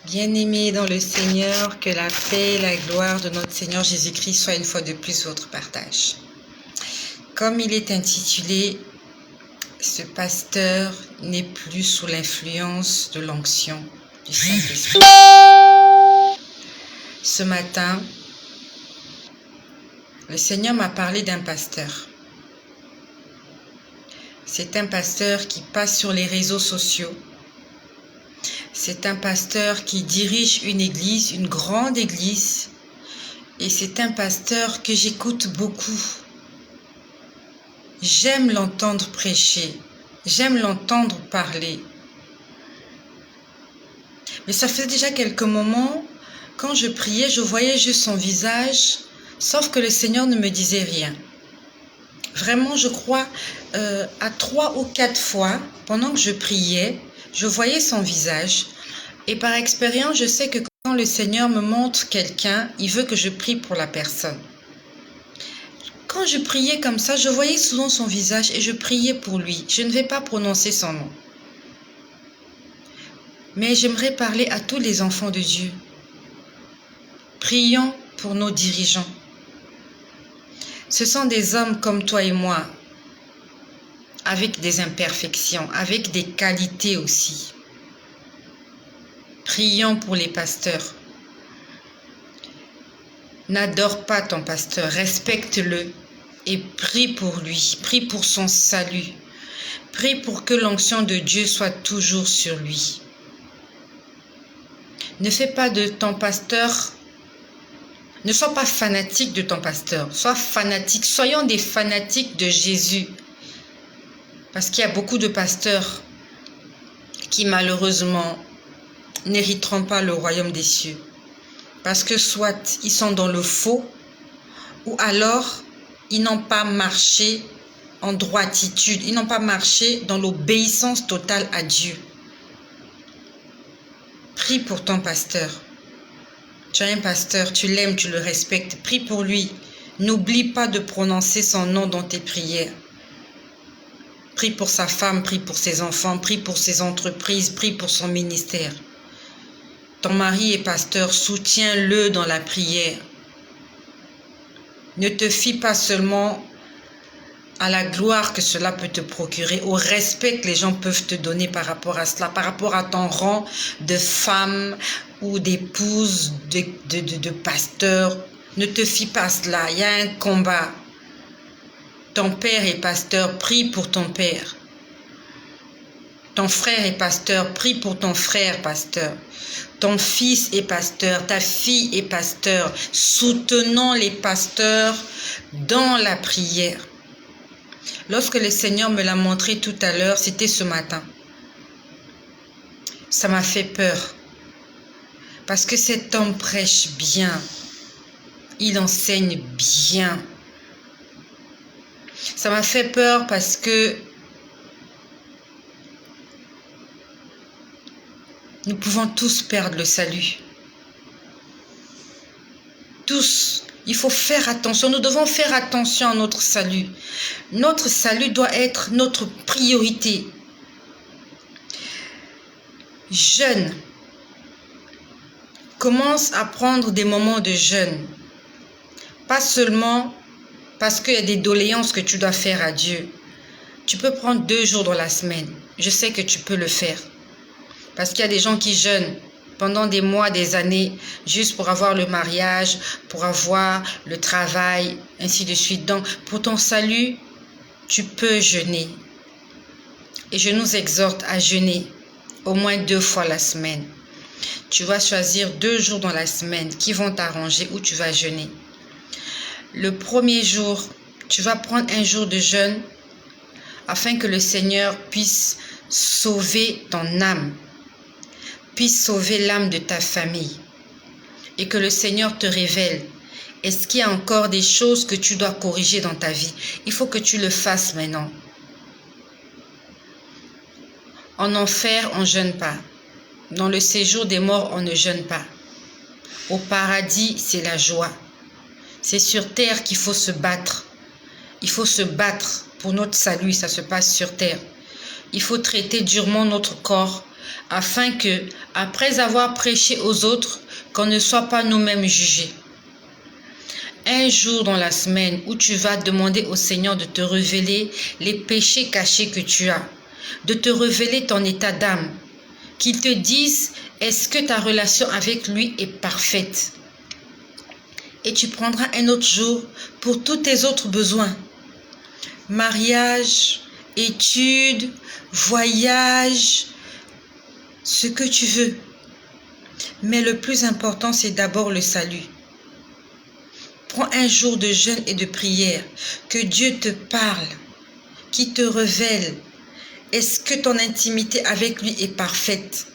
Bien-aimés dans le Seigneur, que la paix et la gloire de notre Seigneur Jésus-Christ soient une fois de plus votre partage. Comme il est intitulé, ce pasteur n'est plus sous l'influence de l'onction du Saint-Esprit. Ce matin, le Seigneur m'a parlé d'un pasteur. C'est un pasteur qui passe sur les réseaux sociaux. C'est un pasteur qui dirige une église, une grande église. Et c'est un pasteur que j'écoute beaucoup. J'aime l'entendre prêcher. J'aime l'entendre parler. Mais ça fait déjà quelques moments, quand je priais, je voyais juste son visage, sauf que le Seigneur ne me disait rien. Vraiment, je crois, à 3 ou 4 fois, pendant que je priais, je voyais son visage. Et par expérience, je sais que quand le Seigneur me montre quelqu'un, il veut que je prie pour la personne. Quand je priais comme ça, je voyais souvent son visage et je priais pour lui. Je ne vais pas prononcer son nom. Mais j'aimerais parler à tous les enfants de Dieu. Prions pour nos dirigeants. Ce sont des hommes comme toi et moi, avec des imperfections, avec des qualités aussi. Prions pour les pasteurs. N'adore pas ton pasteur, respecte-le et prie pour lui, prie pour son salut. Prie pour que l'onction de Dieu soit toujours sur lui. Ne fais pas de ton pasteur, ne sois pas fanatique de ton pasteur, sois fanatique, soyons des fanatiques de Jésus. Parce qu'il y a beaucoup de pasteurs qui malheureusement n'hériteront pas le royaume des cieux. Parce que soit ils sont dans le faux, ou alors ils n'ont pas marché en droititude, ils n'ont pas marché dans l'obéissance totale à Dieu. Prie pour ton pasteur. Tu as un pasteur, tu l'aimes, tu le respectes. Prie pour lui. N'oublie pas de prononcer son nom dans tes prières. Prie pour sa femme, prie pour ses enfants, prie pour ses entreprises, prie pour son ministère. Ton mari est pasteur, soutiens-le dans la prière. Ne te fie pas seulement à la gloire que cela peut te procurer, au respect que les gens peuvent te donner par rapport à cela, par rapport à ton rang de femme ou d'épouse, de pasteur. Ne te fie pas à cela, il y a un combat. Ton père est pasteur, prie pour ton père. Ton frère est pasteur, prie pour ton frère pasteur. Ton fils est pasteur, ta fille est pasteur. Soutenons les pasteurs dans la prière. Lorsque le Seigneur me l'a montré tout à l'heure, c'était ce matin. Ça m'a fait peur. Parce que cet homme prêche bien. Il enseigne bien. Ça m'a fait peur parce que nous pouvons tous perdre le salut. Tous. Il faut faire attention. Nous devons faire attention à notre salut. Notre salut doit être notre priorité. Jeûne. Commence à prendre des moments de jeûne. Pas seulement parce qu'il y a des doléances que tu dois faire à Dieu. Tu peux prendre 2 jours dans la semaine. Je sais que tu peux le faire. Parce qu'il y a des gens qui jeûnent pendant des mois, des années, juste pour avoir le mariage, pour avoir le travail, ainsi de suite. Donc, pour ton salut, tu peux jeûner. Et je nous exhorte à jeûner au moins 2 fois la semaine. Tu vas choisir 2 jours dans la semaine qui vont t'arranger où tu vas jeûner. Le premier jour, tu vas prendre un jour de jeûne afin que le Seigneur puisse sauver ton âme, puisse sauver l'âme de ta famille et que le Seigneur te révèle. Est-ce qu'il y a encore des choses que tu dois corriger dans ta vie? Il faut que tu le fasses maintenant. En enfer, on ne jeûne pas. Dans le séjour des morts, on ne jeûne pas. Au paradis, c'est la joie. C'est sur terre qu'il faut se battre. Il faut se battre pour notre salut, ça se passe sur terre. Il faut traiter durement notre corps afin que, après avoir prêché aux autres, qu'on ne soit pas nous-mêmes jugés. Un jour dans la semaine où tu vas demander au Seigneur de te révéler les péchés cachés que tu as, de te révéler ton état d'âme, qu'il te dise est-ce que ta relation avec lui est parfaite. Et tu prendras un autre jour pour tous tes autres besoins. Mariage, études, voyage, ce que tu veux. Mais le plus important, c'est d'abord le salut. Prends un jour de jeûne et de prière, que Dieu te parle, qu'il te révèle. Est-ce que ton intimité avec lui est parfaite?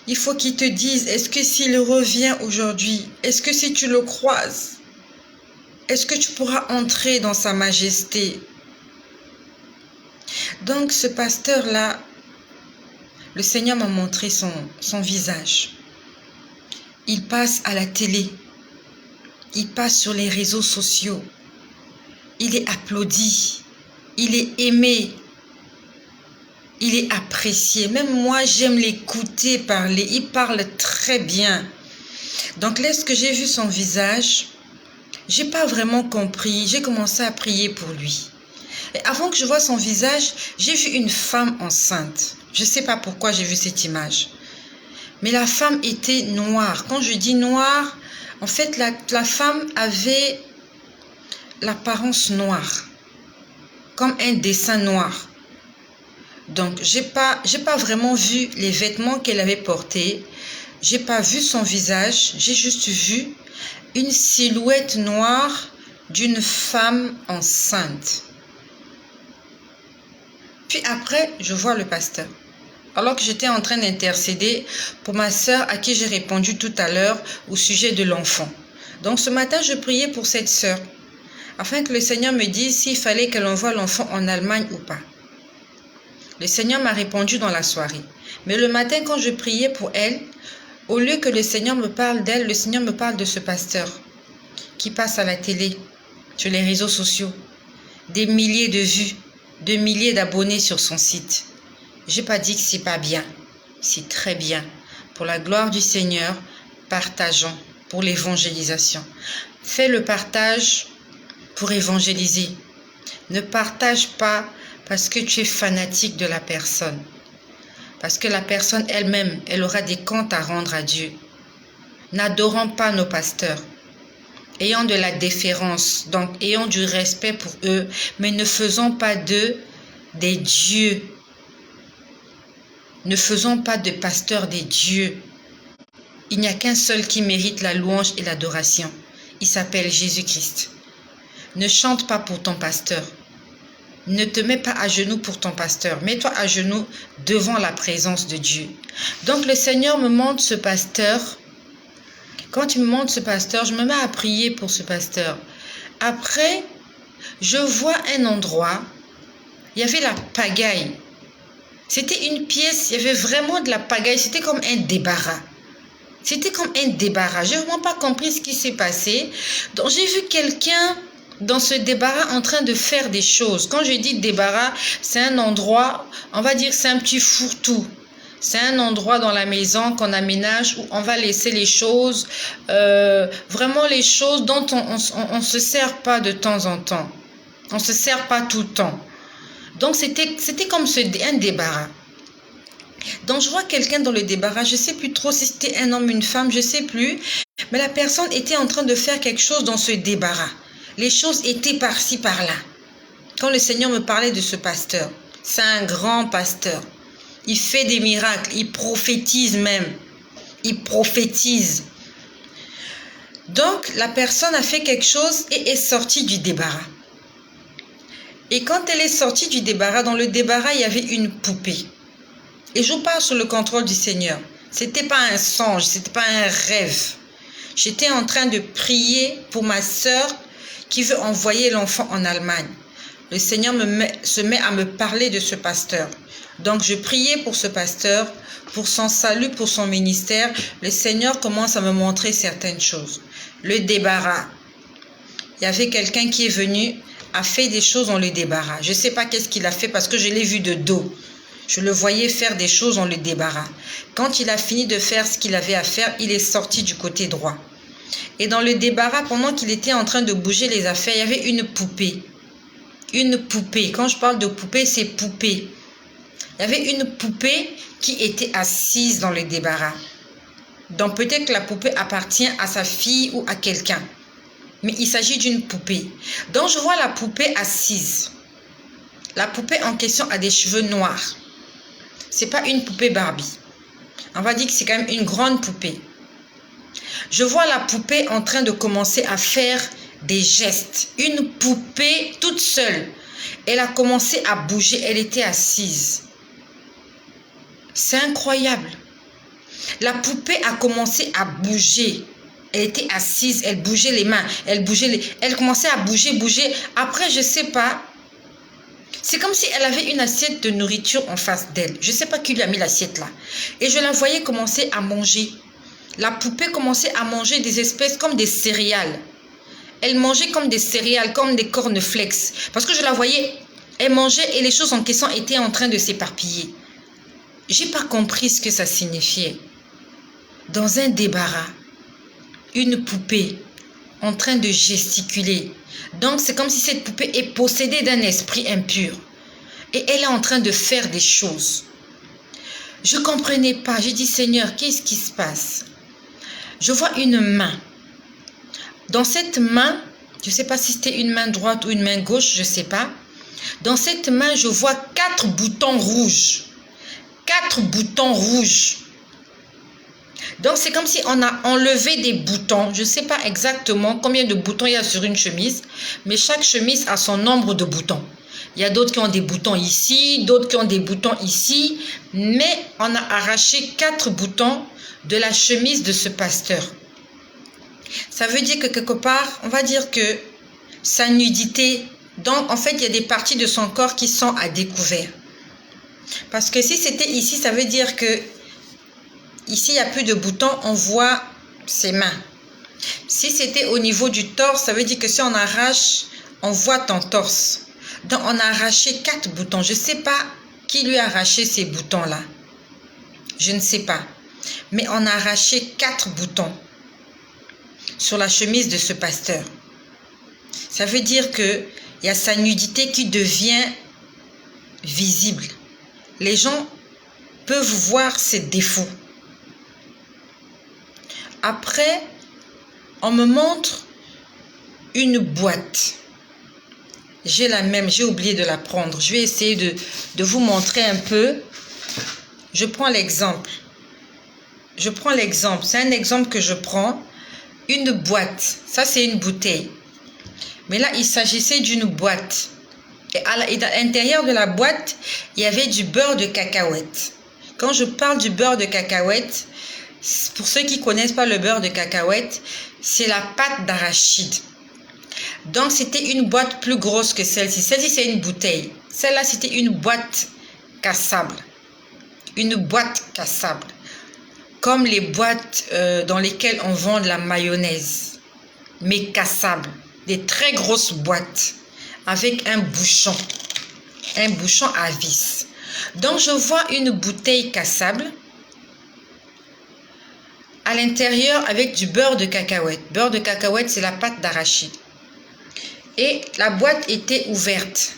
Il faut qu'il te dise, est-ce que s'il revient aujourd'hui, est-ce que si tu le croises, est-ce que tu pourras entrer dans sa majesté? Donc ce pasteur-là, le Seigneur m'a montré son visage. Il passe à la télé, il passe sur les réseaux sociaux, il est applaudi, il est aimé, il est apprécié. Même moi, j'aime l'écouter parler, il parle très bien. Donc lorsque j'ai vu son visage, j'ai pas vraiment compris, j'ai commencé à prier pour lui. Et avant que je voie son visage, j'ai vu une femme enceinte. Je ne sais pas pourquoi j'ai vu cette image. Mais la femme était noire. Quand je dis noire, en fait, la femme avait l'apparence noire, comme un dessin noir. Donc, j'ai pas vraiment vu les vêtements qu'elle avait portés. J'ai pas vu son visage. J'ai juste vu une silhouette noire d'une femme enceinte. Puis après, je vois le pasteur. Alors que j'étais en train d'intercéder pour ma sœur à qui j'ai répondu tout à l'heure au sujet de l'enfant. Donc ce matin, je priais pour cette sœur, afin que le Seigneur me dise s'il fallait qu'elle envoie l'enfant en Allemagne ou pas. Le Seigneur m'a répondu dans la soirée. Mais le matin, quand je priais pour elle, au lieu que le Seigneur me parle d'elle, le Seigneur me parle de ce pasteur qui passe à la télé, sur les réseaux sociaux, des milliers de vues, de milliers d'abonnés sur son site. J'ai pas dit que c'est pas bien, c'est très bien. Pour la gloire du Seigneur, partageons pour l'évangélisation. Fais le partage pour évangéliser. Ne partage pas parce que tu es fanatique de la personne. Parce que la personne elle-même, elle aura des comptes à rendre à Dieu. N'adorons pas nos pasteurs. Ayons de la déférence, donc ayons du respect pour eux, mais ne faisons pas d'eux des dieux. Ne faisons pas de pasteurs des dieux. Il n'y a qu'un seul qui mérite la louange et l'adoration. Il s'appelle Jésus-Christ. Ne chante pas pour ton pasteur. Ne te mets pas à genoux pour ton pasteur. Mets-toi à genoux devant la présence de Dieu. Donc le Seigneur me montre ce pasteur. Quand il me montre ce pasteur, je me mets à prier pour ce pasteur. Après, je vois un endroit, il y avait la pagaille. C'était une pièce, il y avait vraiment de la pagaille, c'était comme un débarras. C'était comme un débarras. Je n'ai vraiment pas compris ce qui s'est passé. Donc j'ai vu quelqu'un dans ce débarras en train de faire des choses. Quand je dis débarras, c'est un endroit, on va dire c'est un petit fourre-tout. C'est un endroit dans la maison qu'on aménage où on va laisser les choses, vraiment les choses dont on ne se sert pas de temps en temps. On ne se sert pas tout le temps. Donc c'était comme un débarras. Donc je vois quelqu'un dans le débarras, je ne sais plus trop si c'était un homme, une femme, je ne sais plus. Mais la personne était en train de faire quelque chose dans ce débarras. Les choses étaient par-ci, par-là. Quand le Seigneur me parlait de ce pasteur, c'est un grand pasteur. Il fait des miracles, il prophétise même. Il prophétise. Donc, la personne a fait quelque chose et est sortie du débarras. Et quand elle est sortie du débarras, dans le débarras, il y avait une poupée. Et je parle sous le contrôle du Seigneur. Ce n'était pas un songe, ce n'était pas un rêve. J'étais en train de prier pour ma sœur qui veut envoyer l'enfant en Allemagne. Le Seigneur se met à me parler de ce pasteur. Donc, je priais pour ce pasteur, pour son salut, pour son ministère. Le Seigneur commence à me montrer certaines choses. Le débarras. Il y avait quelqu'un qui est venu, a fait des choses dans le débarras. Je ne sais pas qu'est-ce qu'il a fait parce que je l'ai vu de dos. Je le voyais faire des choses dans le débarras. Quand il a fini de faire ce qu'il avait à faire, il est sorti du côté droit. Et dans le débarras, pendant qu'il était en train de bouger les affaires, il y avait une poupée. Une poupée. Quand je parle de poupée, c'est poupée. Il y avait une poupée qui était assise dans le débarras. Donc peut-être que la poupée appartient à sa fille ou à quelqu'un. Mais il s'agit d'une poupée. Donc je vois la poupée assise. La poupée en question a des cheveux noirs. C'est pas une poupée Barbie. On va dire que c'est quand même une grande poupée. Je vois la poupée en train de commencer à faire des gestes. Une poupée toute seule. Elle a commencé à bouger. Elle était assise. C'est incroyable. La poupée a commencé à bouger. Elle était assise. Elle bougeait les mains. Elle commençait à bouger. Après, je sais pas. C'est comme si elle avait une assiette de nourriture en face d'elle. Je ne sais pas qui lui a mis l'assiette là. Et je la voyais commencer à manger. La poupée commençait à manger des espèces comme des céréales. Elle mangeait comme des céréales, comme des cornflakes. Parce que je la voyais, elle mangeait et les choses en question étaient en train de s'éparpiller. Je n'ai pas compris ce que ça signifiait. Dans un débarras, une poupée en train de gesticuler. Donc, c'est comme si cette poupée est possédée d'un esprit impur. Et elle est en train de faire des choses. Je ne comprenais pas. J'ai dit, Seigneur, qu'est-ce qui se passe? Je vois une main. Dans cette main, je ne sais pas si c'était une main droite ou une main gauche, je ne sais pas. Dans cette main, je vois 4 boutons rouges. 4 boutons rouges. Donc, c'est comme si on a enlevé des boutons. Je ne sais pas exactement combien de boutons il y a sur une chemise, mais chaque chemise a son nombre de boutons. Il y a d'autres qui ont des boutons ici, d'autres qui ont des boutons ici, mais on a arraché 4 boutons de la chemise de ce pasteur. Ça veut dire que quelque part, on va dire que sa nudité, donc en fait, il y a des parties de son corps qui sont à découvert. Parce que si c'était ici, ça veut dire que ici, il n'y a plus de boutons, on voit ses mains. Si c'était au niveau du torse, ça veut dire que si on arrache, on voit ton torse. Donc, on a arraché 4 boutons. Je ne sais pas qui lui a arraché ces boutons-là. Je ne sais pas. Mais on a arraché 4 boutons sur la chemise de ce pasteur. Ça veut dire qu'il y a sa nudité qui devient visible. Les gens peuvent voir ses défauts. Après, on me montre une boîte. J'ai la même, j'ai oublié de la prendre. Je vais essayer de vous montrer un peu. Je prends l'exemple. C'est un exemple que je prends. Une boîte. Ça, c'est une bouteille. Mais là, il s'agissait d'une boîte. Et à l'intérieur de la boîte, il y avait du beurre de cacahuète. Quand je parle du beurre de cacahuète, pour ceux qui ne connaissent pas le beurre de cacahuète, c'est la pâte d'arachide. Donc, c'était une boîte plus grosse que celle-ci. Celle-ci, c'est une bouteille. Celle-là, c'était une boîte cassable. Une boîte cassable. Comme les boîtes dans lesquelles on vend de la mayonnaise. Mais cassable. Des très grosses boîtes. Avec un bouchon. Un bouchon à vis. Donc, je vois une bouteille cassable. À l'intérieur avec du beurre de cacahuète. Beurre de cacahuète, c'est la pâte d'arachide. Et la boîte était ouverte.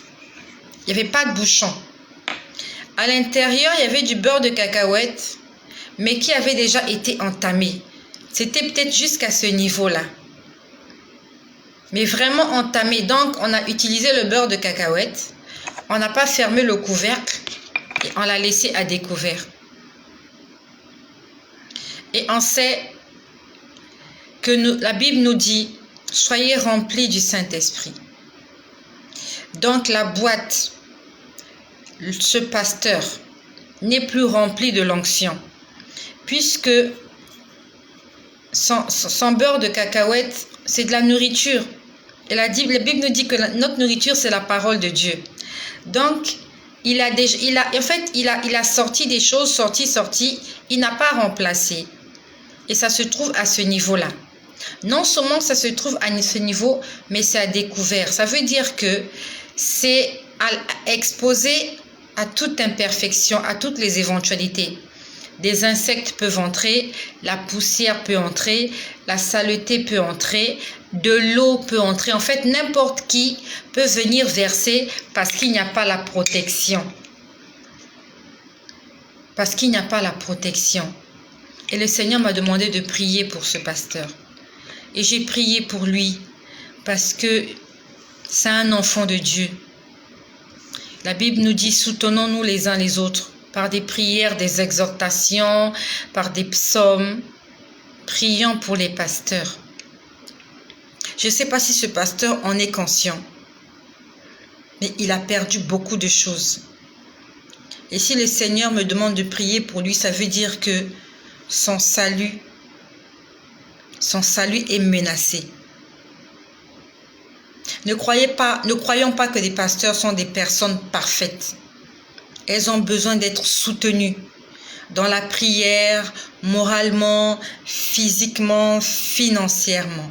Il n'y avait pas de bouchon. À l'intérieur, il y avait du beurre de cacahuète, mais qui avait déjà été entamé. C'était peut-être jusqu'à ce niveau-là. Mais vraiment entamé. Donc, on a utilisé le beurre de cacahuète. On n'a pas fermé le couvercle et on l'a laissé à découvert. Et on sait que la Bible nous dit « Soyez remplis du Saint-Esprit ». Donc la boîte, ce pasteur, n'est plus rempli de l'onction, puisque son beurre de cacahuète, c'est de la nourriture. Et la Bible nous dit que notre nourriture, c'est la parole de Dieu. Donc, il a sorti des choses, sorti, il n'a pas remplacé. Et ça se trouve à ce niveau-là. Non seulement ça se trouve à ce niveau, mais c'est à découvert. Ça veut dire que c'est exposé à toute imperfection, à toutes les éventualités. Des insectes peuvent entrer, la poussière peut entrer, la saleté peut entrer, de l'eau peut entrer. En fait, n'importe qui peut venir verser parce qu'il n'y a pas la protection. Parce qu'il n'y a pas la protection. Et le Seigneur m'a demandé de prier pour ce pasteur. Et j'ai prié pour lui parce que c'est un enfant de Dieu. La Bible nous dit, soutenons-nous les uns les autres par des prières, des exhortations, par des psaumes. Prions pour les pasteurs. Je ne sais pas si ce pasteur en est conscient, mais il a perdu beaucoup de choses. Et si le Seigneur me demande de prier pour lui, ça veut dire que son salut est menacé. Ne croyons pas que les pasteurs sont des personnes parfaites. Elles ont besoin d'être soutenues dans la prière, moralement, physiquement, financièrement.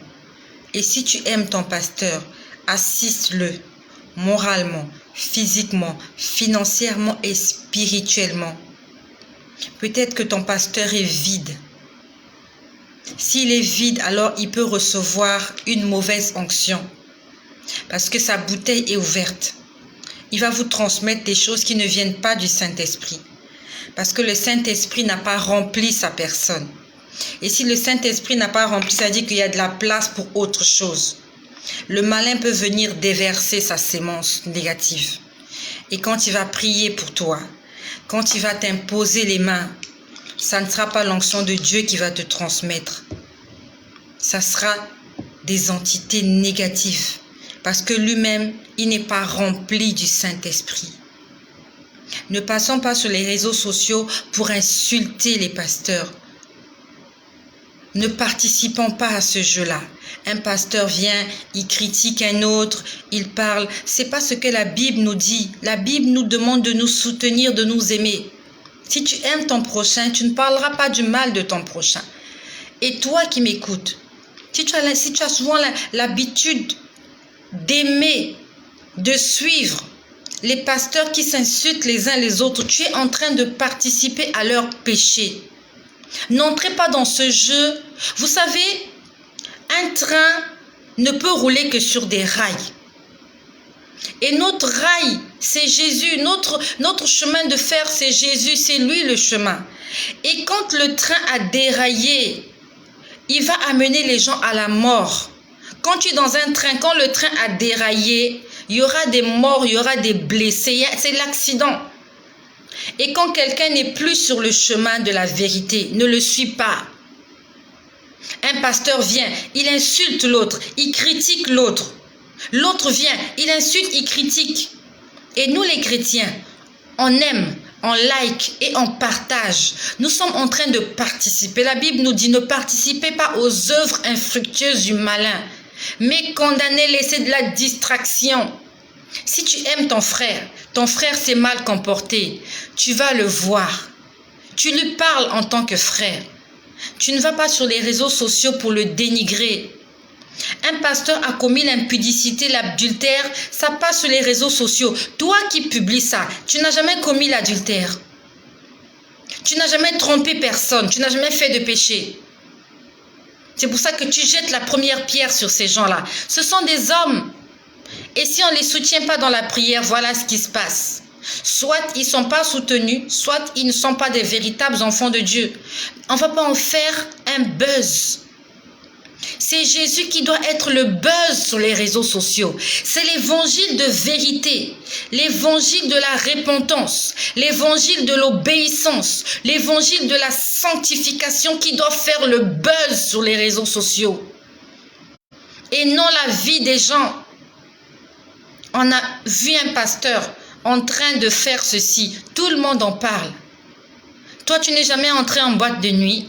Et si tu aimes ton pasteur, assiste-le moralement, physiquement, financièrement et spirituellement. Peut-être que ton pasteur est vide. S'il est vide, alors il peut recevoir une mauvaise onction. Parce que sa bouteille est ouverte. Il va vous transmettre des choses qui ne viennent pas du Saint-Esprit. Parce que le Saint-Esprit n'a pas rempli sa personne. Et si le Saint-Esprit n'a pas rempli, ça veut dire qu'il y a de la place pour autre chose. Le malin peut venir déverser sa sémence négative. Et quand il va prier pour toi, quand il va t'imposer les mains, ça ne sera pas l'onction de Dieu qui va te transmettre. Ça sera des entités négatives. Parce que lui-même, il n'est pas rempli du Saint-Esprit. Ne passons pas sur les réseaux sociaux pour insulter les pasteurs. Ne participons pas à ce jeu-là. Un pasteur vient, il critique un autre, il parle. C'est pas ce que la Bible nous dit. La Bible nous demande de nous soutenir, de nous aimer. Si tu aimes ton prochain, tu ne parleras pas du mal de ton prochain. Et toi qui m'écoutes, si tu as souvent l'habitude d'aimer, de suivre les pasteurs qui s'insultent les uns les autres, tu es en train de participer à leur péché. N'entrez pas dans ce jeu. Vous savez, un train ne peut rouler que sur des rails. Et notre rail, c'est Jésus. Notre chemin de fer, c'est Jésus. C'est lui le chemin. Et quand le train a déraillé, il va amener les gens à la mort. Quand tu es dans un train, quand le train a déraillé, il y aura des morts, il y aura des blessés. C'est l'accident. Et quand quelqu'un n'est plus sur le chemin de la vérité, ne le suis pas. Un pasteur vient, il insulte l'autre, il critique l'autre. L'autre vient, il insulte, il critique. Et nous les chrétiens, on aime, on like et on partage. Nous sommes en train de participer. La Bible nous dit, ne participez pas aux œuvres infructueuses du malin, mais condamnez-les, c'est de la distraction. Si tu aimes ton frère s'est mal comporté, tu vas le voir. Tu lui parles en tant que frère. Tu ne vas pas sur les réseaux sociaux pour le dénigrer. Un pasteur a commis l'impudicité, l'adultère, ça passe sur les réseaux sociaux. Toi qui publies ça, tu n'as jamais commis l'adultère. Tu n'as jamais trompé personne, tu n'as jamais fait de péché. C'est pour ça que tu jettes la première pierre sur ces gens-là. Ce sont des hommes. Et si on ne les soutient pas dans la prière, voilà ce qui se passe. Soit ils ne sont pas soutenus, soit ils ne sont pas des véritables enfants de Dieu. On ne va pas en faire un buzz. C'est Jésus qui doit être le buzz sur les réseaux sociaux. C'est l'évangile de vérité, l'évangile de la repentance, l'évangile de l'obéissance, l'évangile de la sanctification qui doit faire le buzz sur les réseaux sociaux. Et non la vie des gens. On a vu un pasteur en train de faire ceci. Tout le monde en parle. Toi, tu n'es jamais entré en boîte de nuit.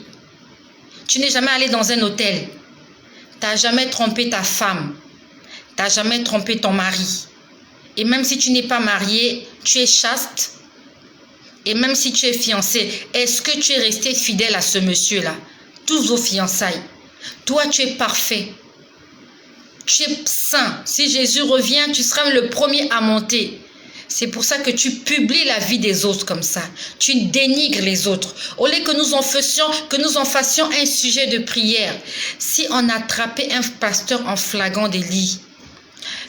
Tu n'es jamais allé dans un hôtel. Tu n'as jamais trompé ta femme. Tu n'as jamais trompé ton mari. Et même si tu n'es pas marié, tu es chaste. Et même si tu es fiancé, est-ce que tu es resté fidèle à ce monsieur-là? Tous vos fiançailles. Toi, tu es parfait. Tu es saint. Si Jésus revient, tu seras le premier à monter. C'est pour ça que tu publies la vie des autres comme ça. Tu dénigres les autres. Au lieu que nous en fassions un sujet de prière. Si on attrapait un pasteur en flagrant délit,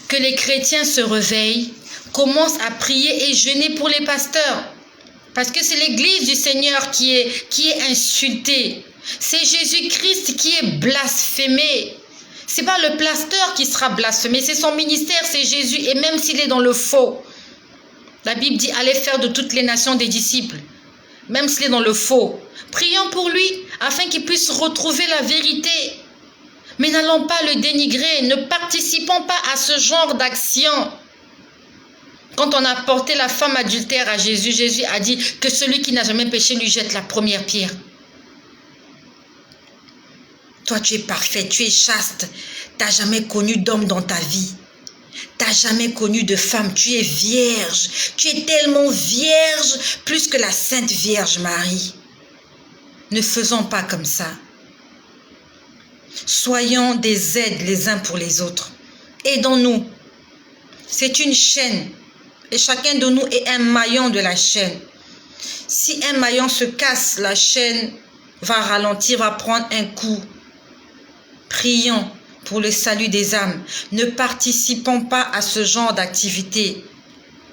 que les chrétiens se réveillent, commencent à prier et jeûner pour les pasteurs. Parce que c'est l'église du Seigneur qui est insultée. C'est Jésus-Christ qui est blasphémé. C'est pas le pasteur qui sera blasphémé, c'est son ministère, c'est Jésus. Et même s'il est dans le faux, la Bible dit, allez faire de toutes les nations des disciples. Même s'il est dans le faux. Prions pour lui, afin qu'il puisse retrouver la vérité. Mais n'allons pas le dénigrer. Ne participons pas à ce genre d'action. Quand on a porté la femme adultère à Jésus, Jésus a dit que celui qui n'a jamais péché lui jette la première pierre. Toi, tu es parfait, tu es chaste. Tu n'as jamais connu d'homme dans ta vie. Tu n'as jamais connu de femme, tu es vierge. Tu es tellement vierge, plus que la Sainte Vierge Marie. Ne faisons pas comme ça. Soyons des aides les uns pour les autres. Aidons-nous. C'est une chaîne. Et chacun de nous est un maillon de la chaîne. Si un maillon se casse, la chaîne va ralentir, va prendre un coup. Prions pour le salut des âmes. Ne participons pas à ce genre d'activité.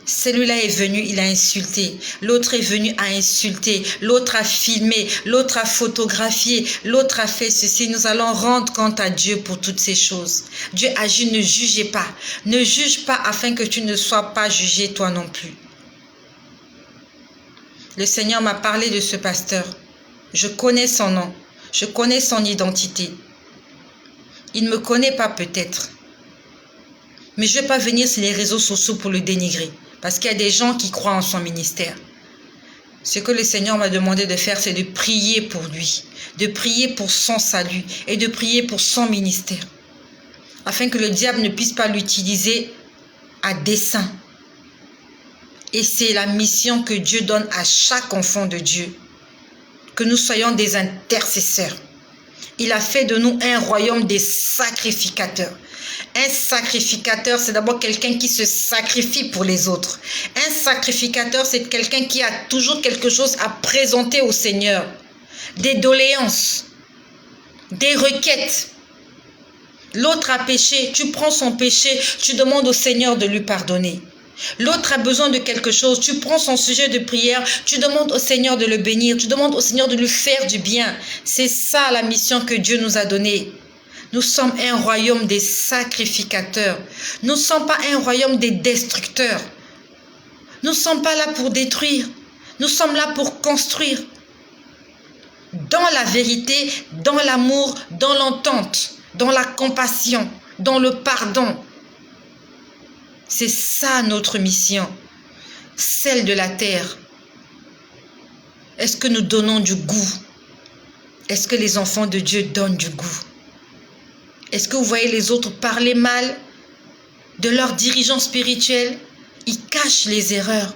Celui-là est venu, il a insulté. L'autre est venu, a insulté. L'autre a filmé. L'autre a photographié. L'autre a fait ceci. Nous allons rendre compte à Dieu pour toutes ces choses. Dieu agit, ne jugez pas. Ne juge pas afin que tu ne sois pas jugé toi non plus. Le Seigneur m'a parlé de ce pasteur. Je connais son nom. Je connais son identité. Il ne me connaît pas peut-être. Mais je ne vais pas venir sur les réseaux sociaux pour le dénigrer. Parce qu'il y a des gens qui croient en son ministère. Ce que le Seigneur m'a demandé de faire, c'est de prier pour lui. De prier pour son salut. Et de prier pour son ministère. Afin que le diable ne puisse pas l'utiliser à dessein. Et c'est la mission que Dieu donne à chaque enfant de Dieu. Que nous soyons des intercesseurs. Il a fait de nous un royaume des sacrificateurs. Un sacrificateur, c'est d'abord quelqu'un qui se sacrifie pour les autres. Un sacrificateur, c'est quelqu'un qui a toujours quelque chose à présenter au Seigneur. Des doléances, des requêtes. L'autre a péché, tu prends son péché, tu demandes au Seigneur de lui pardonner. L'autre a besoin de quelque chose, tu prends son sujet de prière, tu demandes au Seigneur de le bénir, tu demandes au Seigneur de lui faire du bien. C'est ça la mission que Dieu nous a donnée. Nous sommes un royaume des sacrificateurs. Nous ne sommes pas un royaume des destructeurs. Nous ne sommes pas là pour détruire. Nous sommes là pour construire. Dans la vérité, dans l'amour, dans l'entente, dans la compassion, dans le pardon. C'est ça notre mission, celle de la terre. Est-ce que nous donnons du goût? Est-ce que les enfants de Dieu donnent du goût? Est-ce que vous voyez les autres parler mal de leurs dirigeants spirituels? Ils cachent les erreurs.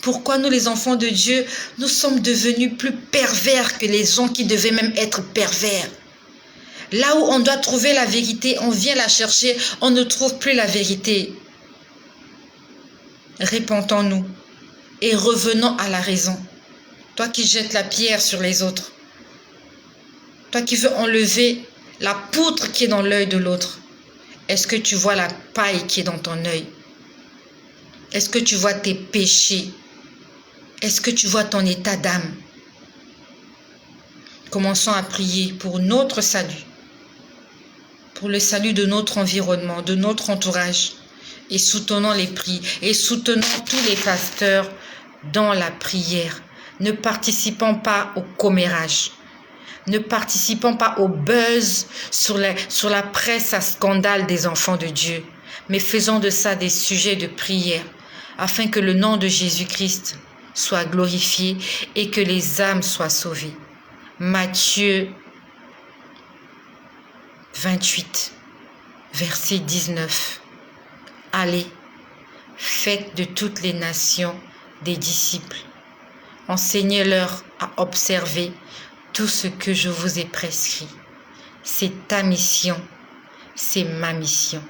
Pourquoi nous, les enfants de Dieu, nous sommes devenus plus pervers que les gens qui devaient même être pervers? Là où on doit trouver la vérité, on vient la chercher, on ne trouve plus la vérité. Repentons-nous et revenons à la raison. Toi qui jettes la pierre sur les autres. Toi qui veux enlever la poutre qui est dans l'œil de l'autre. Est-ce que tu vois la paille qui est dans ton œil? Est-ce que tu vois tes péchés? Est-ce que tu vois ton état d'âme? Commençons à prier pour notre salut. Pour le salut de notre environnement, de notre entourage. Et soutenons les prix. Et soutenons tous les pasteurs dans la prière. Ne participons pas au commérage. Ne participons pas au buzz sur la presse à scandale des enfants de Dieu. Mais faisons de ça des sujets de prière. Afin que le nom de Jésus-Christ soit glorifié et que les âmes soient sauvées. Matthieu 28, verset 19. Allez, faites de toutes les nations des disciples. Enseignez-leur à observer tout ce que je vous ai prescrit. C'est ta mission, c'est ma mission.